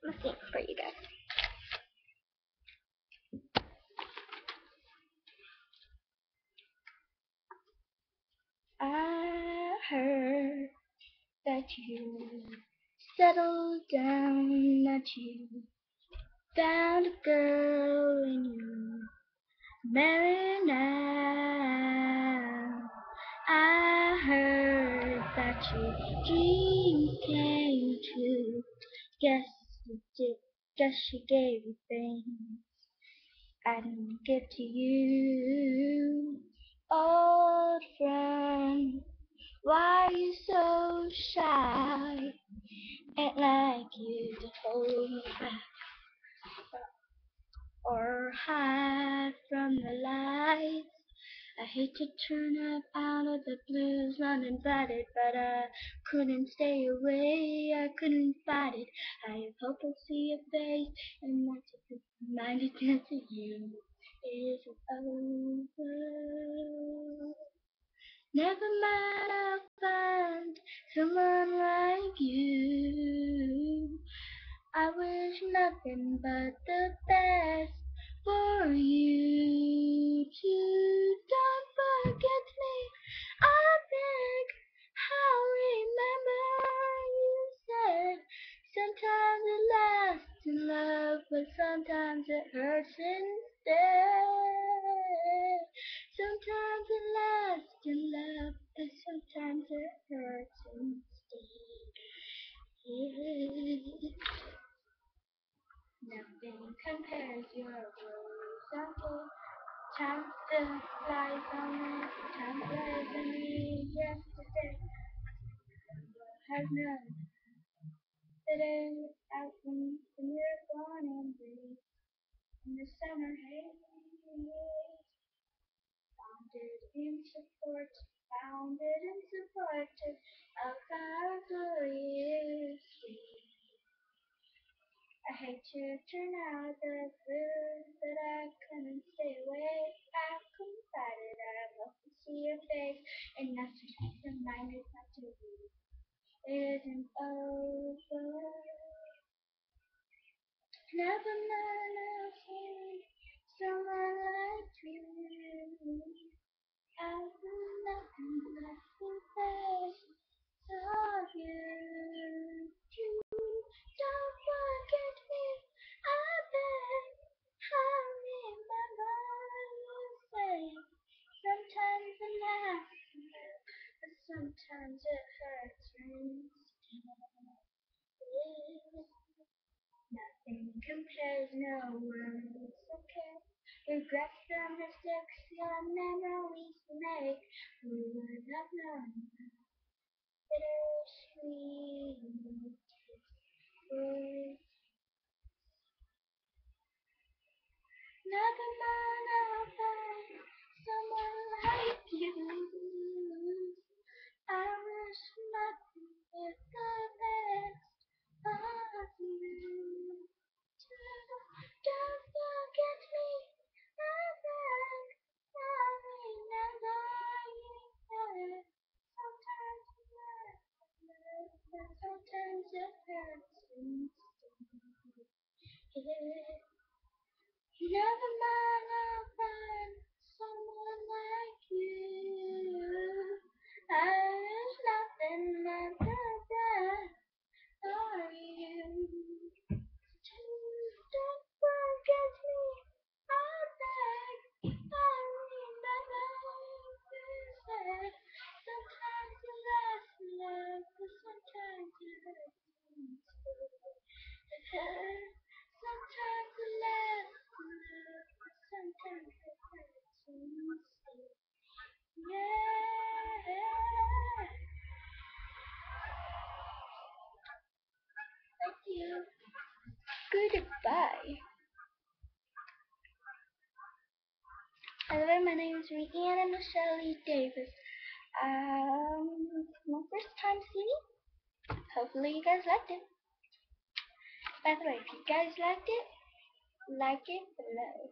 Let's sing for you guys. I heard that you settled down, that you found a girl and you married now. I heard that your dreams came true. Guess you did. Guess she gave you things I didn't give to you. Old friend, why are you so shy? Ain't like you to hold me back or hide from the light. I hate to turn up out of the blues uninvited, but I couldn't stay away, I couldn't fight it. I hope I'll see your face, and that's a good reminder that you isn't over. Never mind, I'll find someone like you. I wish nothing but the best for you too. Don't forget me, I beg. I'll remember you said sometimes it lasts in love, but sometimes it hurts instead. Sometimes it lasts in love, but sometimes it hurts instead. Nothing compares your rose apple. Time still flies on me. Time flies on me. Yesterday has none. Today out when you're gone and breathe. In the summer haze, founded in support of our glorious street. I hate to turn out the blue, but I couldn't stay away. I couldn't fight it. I love to see your face, and that's just a reminder not to leave. It isn't over. Never mind, I'll find someone like you. I'll do nothing but the best of you. Don't forget me, I beg. I remember you say sometimes it lasts, but sometimes it hurts instead. Nothing compares, no words, okay? Regrets the mistakes your memories make. We would have known bittersweet. Never mind, I'll find someone like you. I wish nothing but the best of you. Don't forget me, I beg. I remember you said sometimes it hurts, but sometimes it hurts instead. Never mind, I'll find someone like you. I wish nothing but the best for you. Don't forget me, I beg. I remember you said sometimes it lasts love, but sometimes it hurts instead. Sometimes it lasts love, but sometimes it hurts instead. Yeah. Thank you. Goodbye. Hello, my name is Rhianna Michelle Davis. It's my first time singing. Hopefully you guys liked it. By the way, if you guys liked it, like it below.